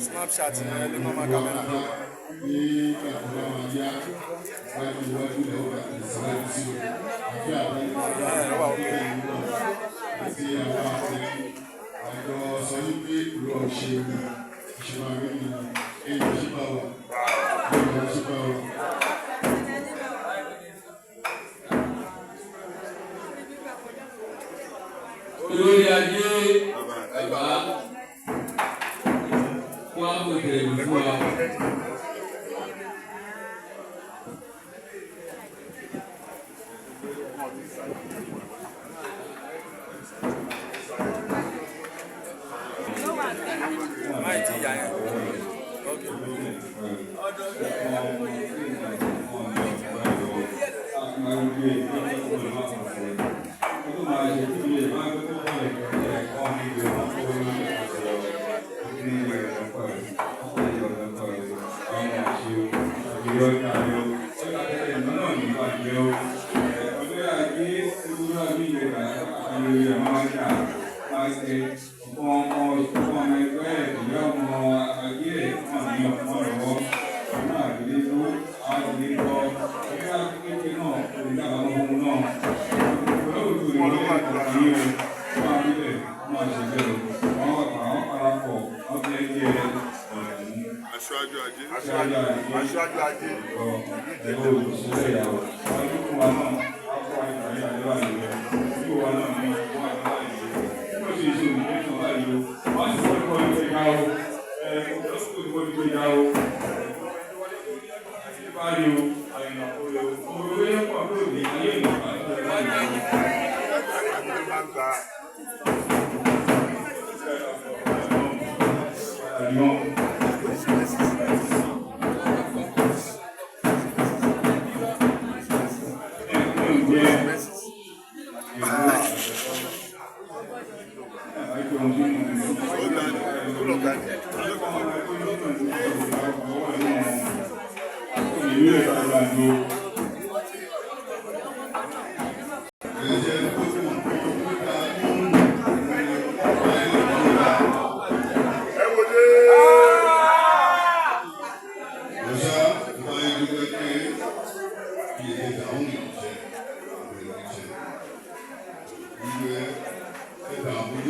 Snapchat ni mo máa kámẹ́rà.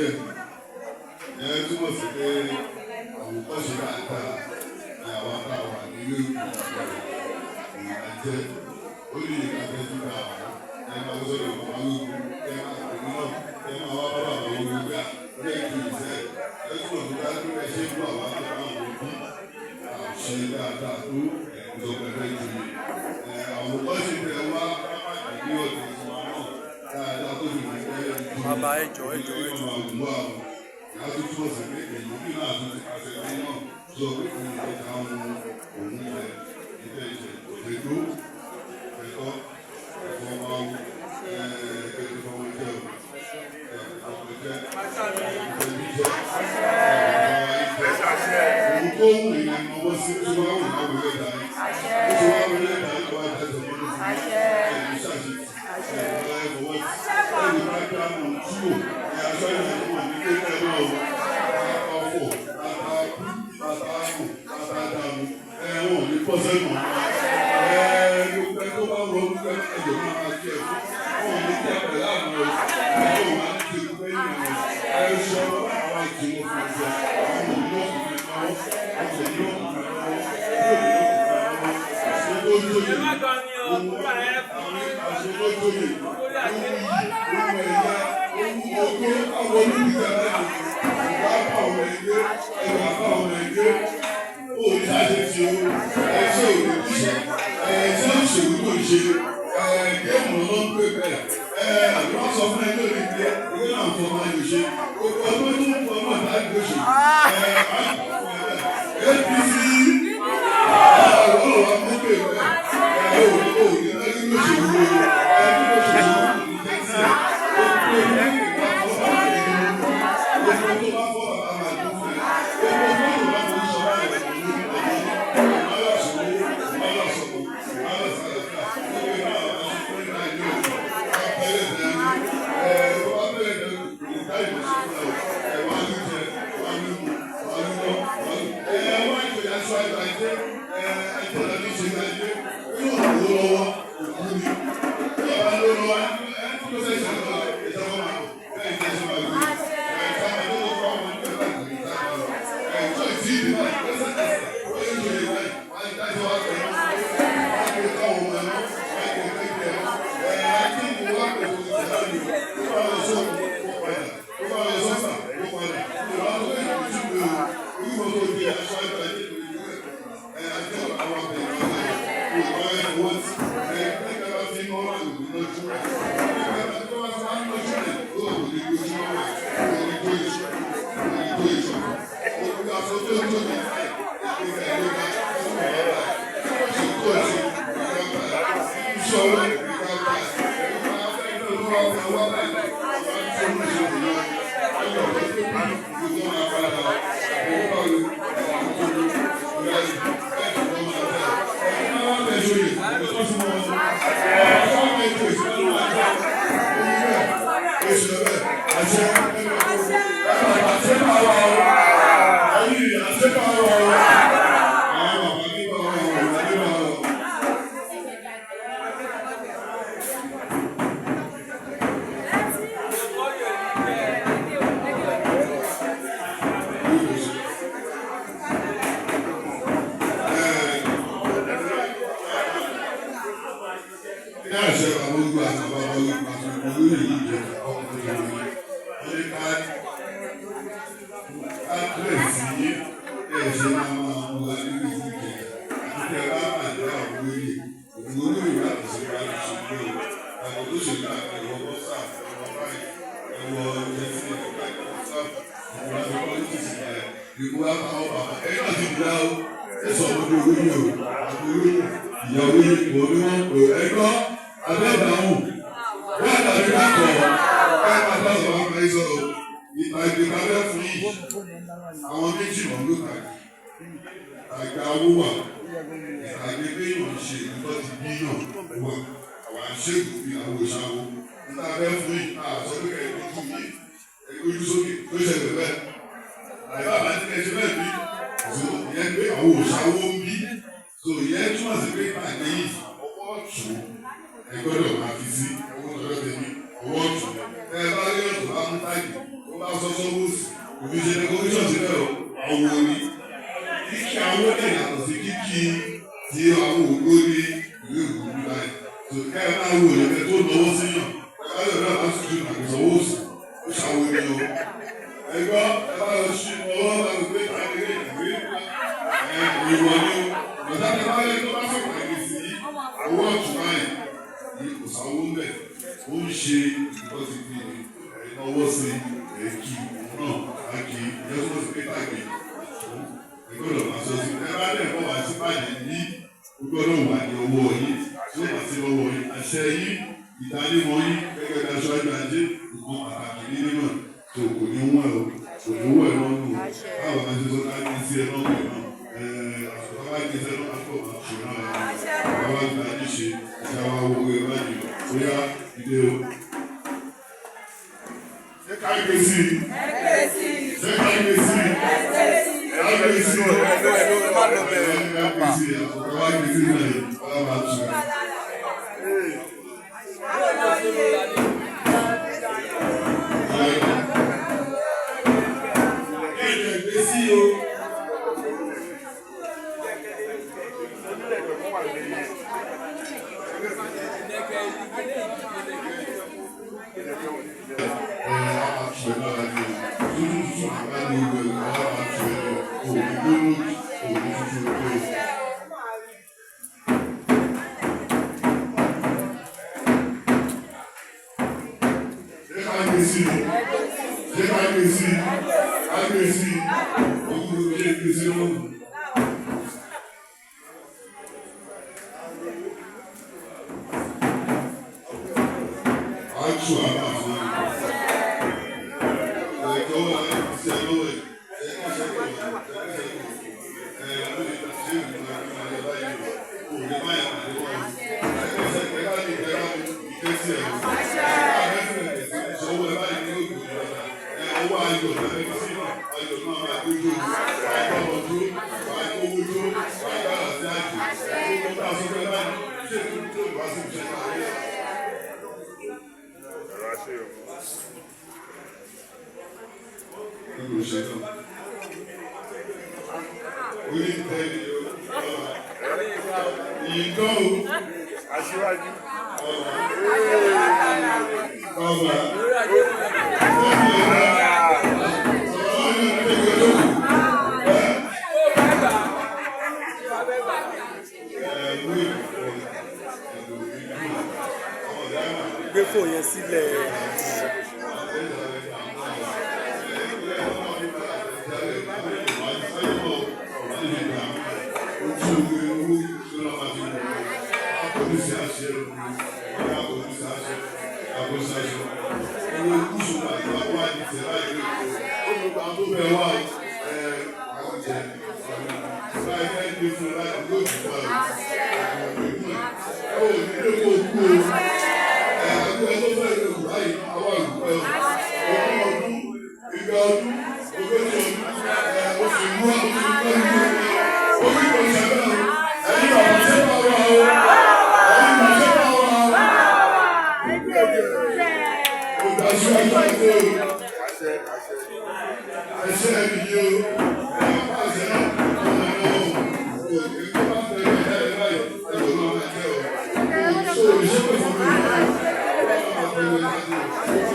díẹ̀ ẹ̀ túmọ̀ sí pé àwòkọ́ṣe dáadáa ni àwọn táwọn nílé ìrìnàjẹ́ ó ní ìrìnàjẹ́ tó dáa ẹ̀ máa ń sọ̀rọ̀ àwọn olùkọ́ ẹ̀ máa ń pè náà ẹ̀ máa wá bá àwọn olùgbà lẹ́yìn tó ìṣẹ́ ẹ̀ túmọ̀ sí dájú ẹ̀ ṣe ń gbọ́ àwọn àtọ́kọ́ àwọn òbí àṣẹ dáadáa tó ìjọba ẹ̀ ju àwòkọ́ṣe tẹ̀ wá ní ọ̀dọ̀ ìwà náà dáadáa tó fi bàbá ẹjọ ìyá tó túbọ̀ sí pé èyí bí náà tó ti pàṣẹ ní náà sọ pé kò ní ìjà àwọn òun ilẹ̀ ilé ìṣẹ̀ òṣèlú ẹ̀kọ́ ẹ̀fọ́ máa ń ẹ̀ẹ́dẹ́gbẹ̀rún ọmọ ìjẹ́ ọ̀pẹ̀jẹ́ ìjẹ́ òun tó wù ní ọmọ sí tí wọ́n wù náà wọlé dání tí wọ́n wọlé dání wọ́n á tẹ̀sán mọ́tò sí ẹ̀ẹ́dẹ́gbẹ̀rún ṣàṣìṣì ẹ̀ẹ́dẹ́gbẹ̀rún ẹ̀ẹ́dẹ́gbẹ̀rún túwò aṣọ ìwọ̀n ní kékeré náà ọ̀fọ̀ àtàkù àtàkù àtàdàmù ẹ̀wọ̀n ní pọ́sẹ́mù ẹ̀ẹ́dẹ́gbẹ́ tó bá wọ ọdún ẹ̀jọ̀ máa kí ẹ̀ fún ní kí ẹ̀pẹ̀ láàmú ẹ̀jọ̀ máa ń kí ẹ̀kú ẹ̀yìn ẹ̀ṣọ́ àwọn ìjìnlẹ̀ fún ẹ̀jọ̀ àwọn òmìnira ọkùnrin náà ọ̀sẹ̀ ní ọkùnrin bá sọ sọ́wọ́sì òbí ṣe decoration sílẹ̀ o àwọn òní kíkí àwọn ọ̀dẹ̀ yàtọ̀ sí kíkí tí àwọn ògbó ní ìlú ìgbòho láì tó kẹ́ẹ̀ náà wò lè fẹ́ tó náwó sí yàn ẹ̀ka lè náà bá tún ju àgbẹ̀sọ̀wọ́sì ó ṣàwọn ènìyàn ẹgbọ́ ẹ bá lọ sí ọwọ́ láti gbé tàbí ìwọ ni o bàtà tẹ bá lẹ tó bá sọ̀rọ̀ ẹ̀mí sí owó ọ̀tún báyìí ní kò sáwó ń bẹ̀ ó ń ṣe ìgbọ́ ti fi ìnáwó sí èkì òun náà àkì ìjọsìn sí pété àgbè ẹgbọ́dọ̀ máa sọ sí ẹ bá dẹ̀ bọ́ wá sí báyìí ní gbọ́dọ̀ wà ní owó yìí tí ó bá sí lọ́wọ́ yìí àṣẹ yìí ìdánimọ̀ yìí gẹ́gẹ́ bí aṣáájú ajé nǹkan pàtàkì nínú náà tó kò ní wọ́n ẹ̀ kò ní wọ́n ẹ̀ lọ́nù báwo la ṣe sọ ká ní sí ẹ lọ́nù ẹ̀ náà àtúntò ní sí ẹ lọ́nù àpò àṣẹ náà báwa gba ní ṣe ìṣe àwọn owó ẹ̀ báyìí bóyá ìdè o. ṣé ká gbé sí i ṣé ká gbé sí i ká gbé sí i ká gbé sí i àtúntò ní sí ẹ lọ́nù àpò àṣẹ náà. Gbé fò yẹn sílẹ̀. Thank you.